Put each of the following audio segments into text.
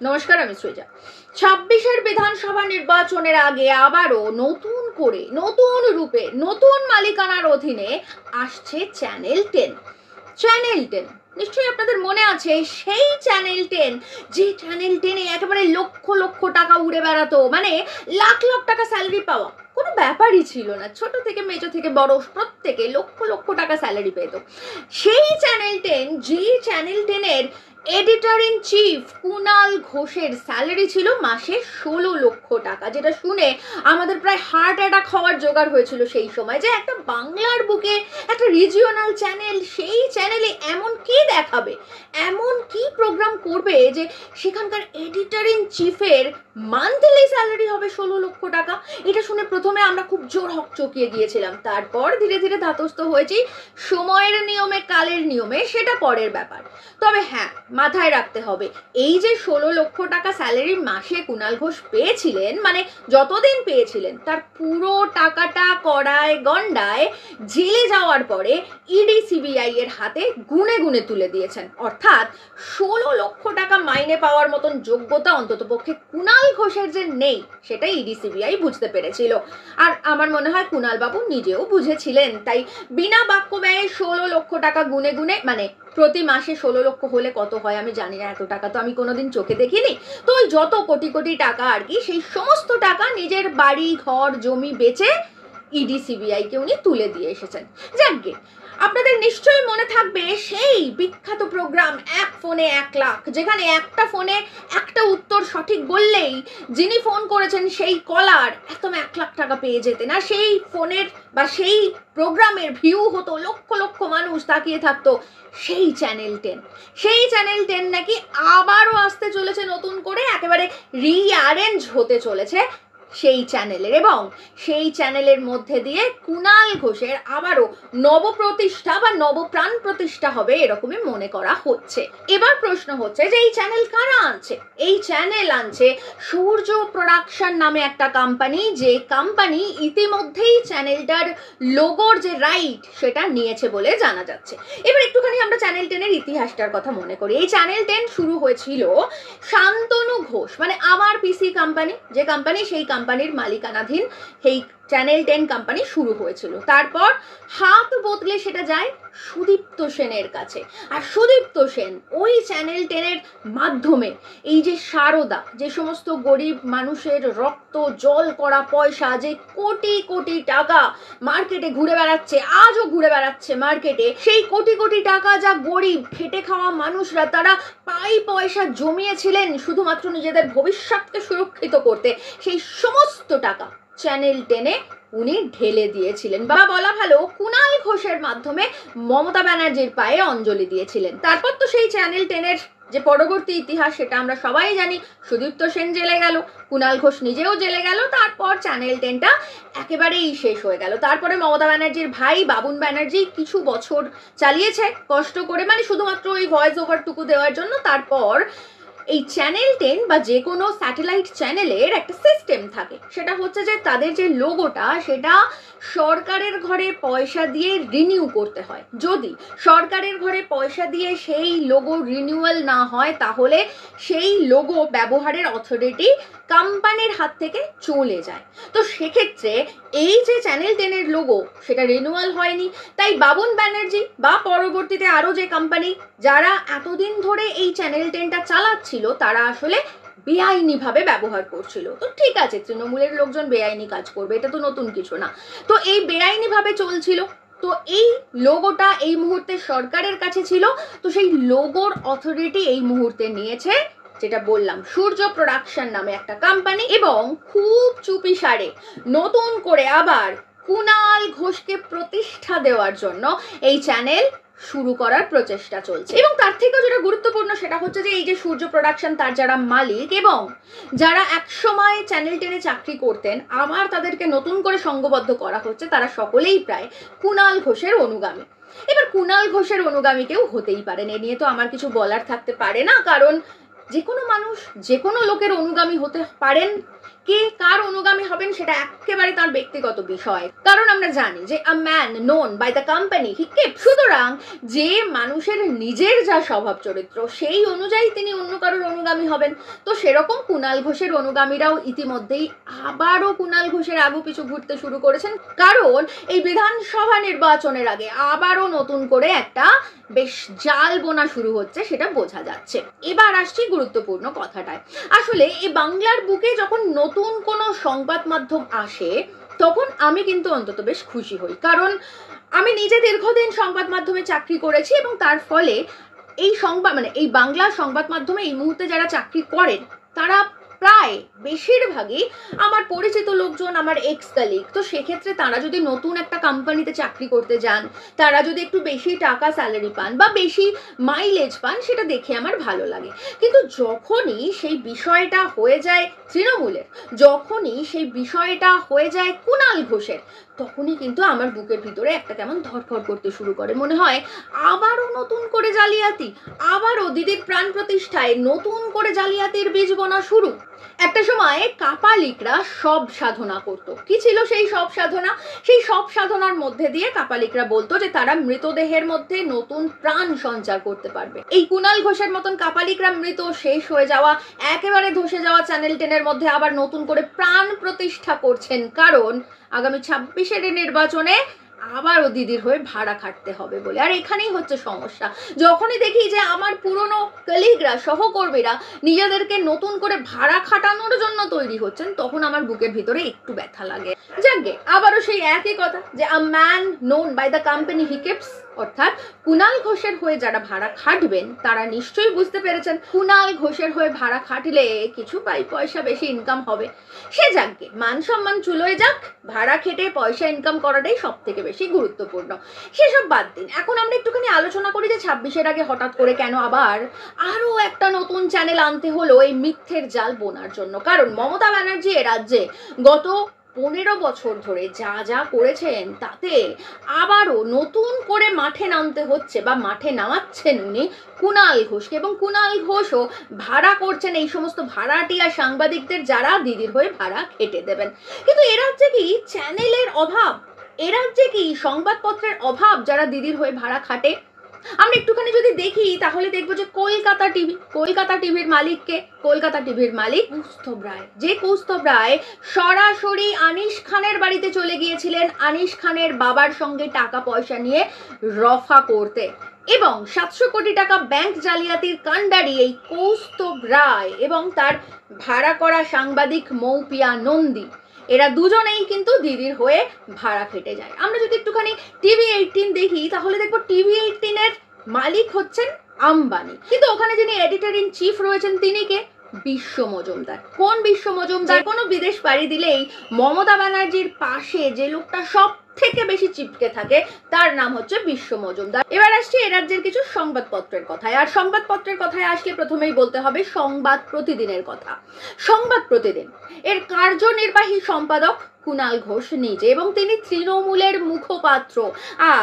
নমস্কার, আমি সৃজা। ২৬-এর বিধানসভা নির্বাচনের আগে আবারও নতুন করে নতুন রূপে নতুন মালিকানার অধীনে আসছে চ্যানেল 10। চ্যানেল 10 নিশ্চয়ই আপনাদের মনে আছে, সেই চ্যানেল 10 যে চ্যানেল 10-এ একেবারে লক্ষ লক্ষ টাকা উড়ে বেড়াতো, মানে লাখ লাখ টাকা স্যালারি পাওয়া কোনো ব্যাপারই ছিল না। ছোট থেকে মেজো থেকে বড় প্রত্যেকে লক্ষ লক্ষ টাকা স্যালারি পেত। সেই চ্যানেল 10, যে চ্যানেল 10-এর এডিটর ইন চিফ কুনাল ঘোষের স্যালারি ছিল মাসে 16 লক্ষ টাকা, যেটা শুনে আমাদের প্রায় হার্ট অ্যাটাক হওয়ার জোগাড় হয়েছিল সেই সময়, যে একটা বাংলার বুকে একটা রিজিওনাল চ্যানেল, সেই চ্যানেলে এমন কি দেখাবে, এমন কি প্রোগ্রাম করবে যে সেখানকার এডিটর ইন চিফের মান্থলি স্যালারি হবে 16 লক্ষ টাকা। এটা শুনে প্রথমে আমরা খুব জোর হকচকিয়ে গিয়েছিলাম, তারপর ধীরে ধীরে ধাতস্থ হয়েছি সময়ের নিয়মে, কালের নিয়মে, সেটা পরের ব্যাপার। তবে হ্যাঁ, মাথায় রাখতে হবে, এই যে 16 লক্ষ টাকা স্যালারি মাসে কুনাল ঘোষ পেয়েছিলেন, মানে যতদিন পেয়েছিলেন তার পুরো টাকাটা কড়ায় গন্ডায় জেলে যাওয়ার পরে ইডি সিবিআই এর হাতে গুনে গুনে তুলে দিয়েছেন। অর্থাৎ 16 লক্ষ টাকা মাইনে পাওয়ার মতন যোগ্যতা অন্ততপক্ষে কুনাল ঘোষের যে নেই, সেটা ইডি সিবিআই বুঝতে পেরেছিল। আর আমার মনে হয় কুনাল বাবু নিজেও বুঝেছিলেন, তাই বিনা বাক্য ব্যয়ে 16 লক্ষ টাকা গুনে গুনে, মানে প্রতি মাসে 16 লক্ষ হলে কত হয় আমি জানি না, এত টাকা তো আমি কোনোদিন চোখে দেখিনি, তো ওই যত কোটি কোটি টাকা আর কি, সেই সমস্ত টাকা নিজের বাড়ি ঘর জমি বেচে ইডি সিবিআই কে উনি তুলে দিয়ে এসেছেন। যাকগে, আপনাদের নিশ্চয়ই মনে থাকবে সেই বিখ্যাত প্রোগ্রাম এক ফোনে 1 লাখ, যেখানে একটা ফোনে একটা উত্তর সঠিক বললেই যিনি ফোন করেছেন সেই কলার একদম 1 লাখ টাকা পেয়ে যেতেন। আর সেই ফোনের বা সেই প্রোগ্রামের ভিউ হতো, লক্ষ লক্ষ মানুষ তাকিয়ে থাকতো। সেই চ্যানেল 10, সেই চ্যানেল 10 নাকি আবারও আসতে চলেছে নতুন করে, একেবারে রিঅ্যারেঞ্জ হতে চলেছে সেই চ্যানেলের, এবং সেই চ্যানেলের মধ্যে দিয়ে কুনাল ঘোষের আবারও নবপ্রতিষ্ঠা বা নবপ্রাণ প্রতিষ্ঠা হবে এরকমই মনে করা হচ্ছে। এবার প্রশ্ন হচ্ছে যে এই চ্যানেল কারা আনছে? এই চ্যানেল আনছে সূর্য প্রোডাকশন নামে একটা কোম্পানি, যে কোম্পানি ইতিমধ্যেই চ্যানেলটার লোগোর যে রাইট সেটা নিয়েছে বলে জানা যাচ্ছে। এবার একটুখানি আমরা চ্যানেল 10-এর ইতিহাসটার কথা মনে করি। এই চ্যানেল 10 শুরু হয়েছিল শান্তনু ঘোষ, মানে আমার পিসি কোম্পানি, যে কোম্পানি, সেই কোম্পানির মালিকানাধীন এই চ্যানেল 10 কোম্পানি শুরু হয়েছিল। তারপর হাত বদলে সেটা যায় সুদীপ্ত সেনের কাছে, আর সুদীপ্ত সেন ওই চ্যানেল 10-এর মাধ্যমে এই যে সারদা, যে সমস্ত গরিব মানুষের রক্ত জল করা পয়সা, যে কোটি কোটি টাকা মার্কেটে ঘুরে বেড়াচ্ছে, আজও ঘুরে বেড়াচ্ছে মার্কেটে, সেই কোটি কোটি টাকা যা গরিব খেটে খাওয়া মানুষরা তারা পাই পয়সা জমিয়েছিলেন শুধুমাত্র নিজেদের ভবিষ্যৎকে সুরক্ষিত করতে, সেই সমস্ত টাকা চ্যানেল 10-এ উনি ঢেলে দিয়েছিলেন, বা বলা ভালো কুনাল ঘোষের মাধ্যমে মমতা ব্যানার্জির পায়ে অঞ্জলি দিয়েছিলেন। তারপর তো সেই চ্যানেল 10-এর যে পরবর্তী ইতিহাস সেটা আমরা সবাই জানি। সুদীপ্ত সেন জেলে গেল, কুনাল ঘোষ নিজেও জেলে গেল, তারপর চ্যানেল 10টা একেবারেই শেষ হয়ে গেল। তারপরে মমতা ব্যানার্জির ভাই বাবুন ব্যানার্জি কিছু বছর চালিয়েছে কষ্ট করে, মানে শুধুমাত্র ওই ভয়েস ওভারটুকু দেওয়ার জন্য। তারপর এই চ্যানেল 10 বা যে কোনো স্যাটেলাইট চ্যানেলের একটা সিস্টেম থাকে, সেটা হচ্ছে যে তাদের যে লোগোটা সেটা সরকারের ঘরে পয়সা দিয়ে রিনিউ করতে হয়। যদি সরকারের ঘরে পয়সা দিয়ে সেই লোগো রিনিউয়াল না হয়, তাহলে সেই লোগো ব্যবহারের অথরিটি কোম্পানির হাত থেকে চলে যায়। তো সেক্ষেত্রে এই যে চ্যানেল 10-এর লোগো সেটা রিনিউয়াল হয়নি, তাই বাবুন ব্যানার্জি বা পরবর্তীতে আরও যে কোম্পানি যারা এতদিন ধরে এই চ্যানেল 10টা চালাচ্ছিল, তারা আসলে বেআইনিভাবে ব্যবহার করছিল। তো ঠিক আছে, তৃণমূলের লোকজন বেআইনি কাজ করবে, এটা তো নতুন কিছু না। তো এই বেআইনিভাবে চলছিল, তো এই লোগোটা এই মুহূর্তে সরকারের কাছে ছিল, তো সেই লোগোর অথরিটি এই মুহূর্তে নিয়েছে, যেটা বললাম, সূর্য প্রোডাকশন নামে একটা কোম্পানি, এবং খুব চুপিসারে নতুন করে আবার কুনাল ঘোষকে প্রতিষ্ঠা দেওয়ার জন্য এই চ্যানেল শুরু করার প্রচেষ্টা চলছে। এবং তার থেকেও যেটা গুরুত্বপূর্ণ সেটা হচ্ছে যে এই যে সূর্য প্রোডাকশন, তার যারা মালিক এবং যারা একসময় চ্যানেল 10-এ চাকরি করতেন, আবার তাদেরকে নতুন করে সংঘবদ্ধ করা হচ্ছে, তারা সকলেই প্রায় কুনাল ঘোষের অনুগামী। এবার কুনাল ঘোষের অনুগামী কেউ হতেই পারেন, এ নিয়ে তো আমার কিছু বলার থাকতে পারে না, কারণ যে কোনো মানুষ যে কোনো লোকের অনুগামী হতে পারেন, কে কার অনুগামী হবেন সেটা একেবারে তার ব্যক্তিগত বিষয়, কারণ আমরা জানি যে a man known by the company he keeps. সুতরাং যে মানুষের নিজের যা স্বভাব চরিত্র সেই অনুযায়ী তিনি অন্য কারোর অনুগামী হবেন। তো সেরকম কুণাল ঘোষের অনুগামীরাও ইতিমধ্যেই আবারও কুণাল ঘোষের আগু পিছু ঘুরতে শুরু করেছেন, কারণ এই বিধানসভা নির্বাচনের আগে আবারও নতুন করে একটা বেশ জাল বোনা শুরু হচ্ছে, সেটা বোঝা যাচ্ছে। এবার আসছি গুরুত্বপূর্ণ কথাটায়। আসলে এই বাংলার বুকে যখন নতুন কোনো সংবাদ মাধ্যম আসে তখন আমি কিন্তু অন্তত বেশ খুশি হই, কারণ আমি নিজে দীর্ঘদিন সংবাদ মাধ্যমে চাকরি করেছি এবং তার ফলে এই এই বাংলা সংবাদ মাধ্যমে এই মুহূর্তে যারা চাকরি করেন তারা প্রায় বেশিরভাগই আমার পরিচিত লোকজন, আমার এক্স কলিগ। তো সেক্ষেত্রে তারা যদি নতুন একটা কোম্পানিতে চাকরি করতে যান, তারা যদি একটু বেশি টাকা স্যালারি পান বা বেশি মাইলেজ পান, সেটা দেখে আমার ভালো লাগে। কিন্তু যখনই সেই বিষয়টা হয়ে যায় তৃণমূলের, যখনই সেই বিষয়টা হয়ে যায় কুণাল ঘোষের, তখনই কিন্তু আমার বুকের ভিতরে একটা কেমন ধরফর করতে শুরু করে। মনে হয় আবারও নতুন করে জালিয়াতি, আবারও দিদির প্রাণ প্রতিষ্ঠায় নতুন করে জালিয়াতির বীজ বোনা শুরু। একটা সময় কাপালিকরা সব সাধনা করত। কি ছিল সেই সব সাধনা? সেই সব সাধনার মধ্যে দিয়ে কাপালিকরা বলতো যে তারা মৃতদেহের মধ্যে নতুন প্রাণ সঞ্চার করতে পারবে। এই কুণাল ঘোষের মতন কাপালিকরা মৃত শেষ হয়ে যাওয়া, একেবারে ধসে যাওয়া চ্যানেল 10 এর মধ্যে আবার নতুন করে প্রাণ প্রতিষ্ঠা করছেন, কারণ আগামী 26-এর নির্বাচনে আবারও দিদির হয়ে ভাড়া খাটতে হবে বলে। আর এখানেই হচ্ছে সমস্যা। যখনই দেখি যে আমার পুরনো কলিগরা, সহকর্মীরা নিজেদেরকে নতুন করে ভাড়া খাটানোর জন্য তৈরি হচ্ছেন, তখন আমার বুকের ভিতরে একটু ব্যথা লাগে। যাকে আবারও সেই একই কথা যে a man known by the company he keeps, অর্থাৎ কুণাল ঘোষের হয়ে যারা ভাড়া খাটবেন তারা নিশ্চয়ই বুঝতে পেরেছেন কুণাল ঘোষের হয়ে ভাড়া খাটলে কিছু পয়সা বেশি ইনকাম হবে। সে যাকে মান সম্মান চুলোয় যাক, ভাড়া খেটে পয়সা ইনকাম করাটাই সব থেকে বেশি গুরুত্বপূর্ণ। সেসব বাদ দিন, এখন আমরা একটুখানি আলোচনা করি যে 26-এর আগে হঠাৎ করে কেন আবার আরো একটা নতুন চ্যানেল আনতে হলো এই মিথ্যের জাল বোনার জন্য। কারণ মমতা ব্যানার্জি এ রাজ্যে গত 15 বছর ধরে যা যা করেছেন তাতে আবারও নতুন করে মাঠে নামতে হচ্ছে বা মাঠে নামাচ্ছেন উনি কুণাল ঘোষকে, এবং কুণাল ঘোষও ভাড়া করছেন এই সমস্ত ভাড়াটিয়া সাংবাদিকদের যারা দিদির হয়ে ভাড়া খেটে দেবেন। কিন্তু এ রাজ্যে কি চ্যানেলের অভাব, এ রাজ্যে কি সংবাদপত্রের অভাব যারা দিদির হয়ে ভাড়া খাটে? আমরা একটুখানি যদি দেখি তাহলে দেখবো যে কলকাতা টিভির মালিককে, কলকাতা টিভির মালিক কৌস্তভ রায়। যে কৌস্তভ রায় সরাসরি আনিস খানের বাড়িতে চলে গিয়েছিলেন আনিস খানের বাবার সঙ্গে টাকা পয়সা নিয়ে রফা করতে, এবং 700 কোটি টাকা ব্যাংক জালিয়াতির কাণ্ডারি এই কৌস্তভ রায় এবং তার ভাড়া করা সাংবাদিক মৌপিয়া নন্দী, এরা দুজনেই কিন্তু দিদির হয়ে ভাড়া খেটে যায়। আমরা যদি একটুখানি TV18 দেখি তাহলে দেখবো TV18 এর মালিক হচ্ছেন আম্বানি, কিন্তু ওখানে যিনি এডিটর ইন চিফ রয়েছেন তিনি কে? বিশ্ব মজুমদার। কোন বিশ্ব মজুমদার? কোনো বিদেশ পাড়ি দিলেই মমতা ব্যানার্জির পাশে যে লোকটা সব থেকে বেশি চিপকে থাকে তার নাম হচ্ছে বিশ্ব মজুমদার। এবার আসছি এ রাজ্যের কিছু সংবাদপত্রের কথায়। আর সংবাদপত্রের কথায় আসলে প্রথমেই বলতে হবে সংবাদ প্রতিদিনের কথা। সংবাদ প্রতিদিন এর কার্যনির্বাহী সম্পাদক কুণাল ঘোষ নিজে, এবং তিনি তৃণমূলের মুখপাত্র।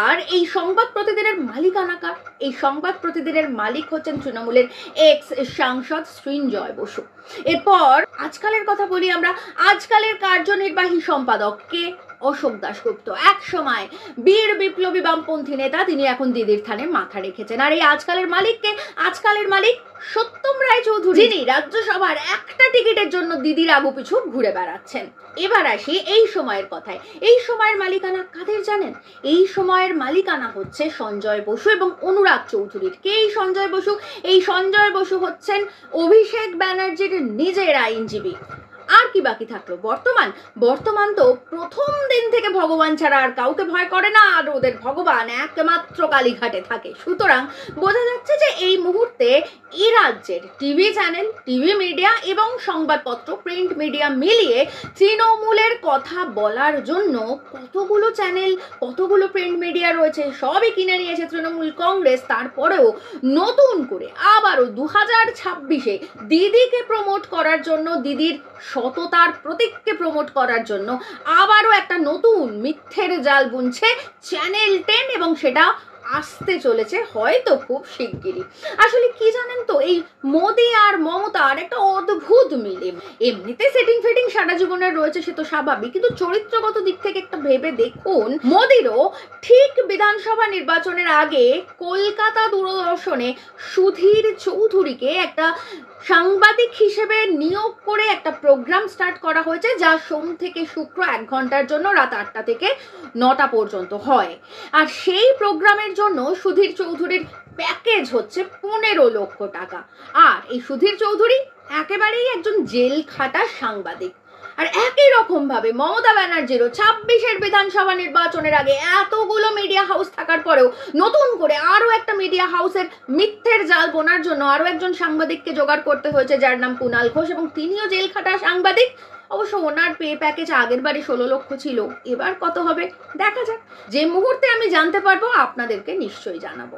আর এই সংবাদ প্রতিদিনের মালিকানা কার? এই সংবাদ প্রতিদিনের মালিক হচ্ছেন তৃণমূলের এক্স সাংসদ সৃঞ্জয় বসু। এরপর আজকালের কথা বলি আমরা। আজকালের কার্যনির্বাহী সম্পাদক কে? অশোক দাশগুপ্ত। এক সময় বীর বিপ্লবী বামপন্থী নেতা, তিনি এখন দিদির থানে মাথা রেখেছেন। আর এই আজকালের মালিককে? আজকালের মালিক সত্যম রায়চৌধুরী, যিনি রাজ্যসভার একটা টিকিটের জন্য দিদির আগু পিছু ঘুরে বেড়াচ্ছেন। এবার আসি এই সময়ের কথায়। এই সময়ের মালিকানা কাদের জানেন? এই সময়ের মালিকানা হচ্ছে সঞ্জয় বসু এবং অনুরাগ চৌধুরীর। কে এই সঞ্জয় বসু? এই সঞ্জয় বসু হচ্ছেন অভিষেক ব্যানার্জির নিজের আইনজীবী। আর কি বাকি থাকলো? বর্তমান তো প্রথম দিন থেকে ভগবান ছাড়া আর কাউকে ভয় করে না, আর ওদের ভগবান একমাত্র কালীঘাটে থাকে। সুতরাং বোঝা যাচ্ছে যে এই মুহূর্তে এই রাজ্যের টিভি চ্যানেল, টিভি মিডিয়া এবং সংবাদপত্র, প্রিন্ট মিডিয়া মিলিয়ে তৃণমূলের কথা বলার জন্য কতগুলো চ্যানেল, কতগুলো প্রিন্ট মিডিয়া রয়েছে, সবই কিনে নিয়েছে তৃণমূল কংগ্রেস। তারপরেও নতুন করে আবারও 2026-এ দিদিকে প্রমোট করার জন্য, দিদির সততার প্রতীককে প্রমোট করার জন্য আবারও একটা নতুন মিথ্যের জাল বুনছে চ্যানেল 10, এবং সেটা আসতে চলেছে হয়তো খুব শিগগিরই। আসলে কি জানেন তো, এই মোদি আর মমতার একটা অদ্ভুত মিল। এমনিতে সেটিং ফেটিং সারা জীবনের রয়েছে, সে তো স্বাভাবিক, কিন্তু চরিত্রগত দিক থেকে একটা ভেবে দেখুন, মোদিরও ঠিক বিধানসভা নির্বাচনের আগে কলকাতা দূরদর্শনে সুধীর চৌধুরীকে একটা সাংবাদিক হিসেবে নিয়োগ করে একটা প্রোগ্রাম স্টার্ট করা হয়েছে, যা সোম থেকে শুক্র 1 ঘন্টার জন্য রাত 8টা থেকে 9টা পর্যন্ত হয়। আর সেই প্রোগ্রামের জন্য সুধীর চৌধুরীর প্যাকেজ হচ্ছে 15 লক্ষ টাকা। আর এই সুধীর চৌধুরী একেবারেই একজন জেল খাটা সাংবাদিক। আর একই রকম ভাবে মমতা ব্যানার্জিরও 26-এর বিধানসভা নির্বাচনের আগে এতগুলো মিডিয়া হাউস থাকার পরেও নতুন করে আরো একটা মিডিয়া হাউসের মিথ্যের জাল বোনার জন্য আরো একজন সাংবাদিককে জোগাড় করতে হয়েছে, যার নাম কুণাল ঘোষ, এবং তিনিও জেল খাটা সাংবাদিক। অবশ্য ওনার পে প্যাকেজ আগের বারে 16 লক্ষ ছিল, এবার কত হবে দেখা যাক। যে মুহূর্তে আমি জানতে পারবো আপনাদেরকে নিশ্চয়ই জানাবো।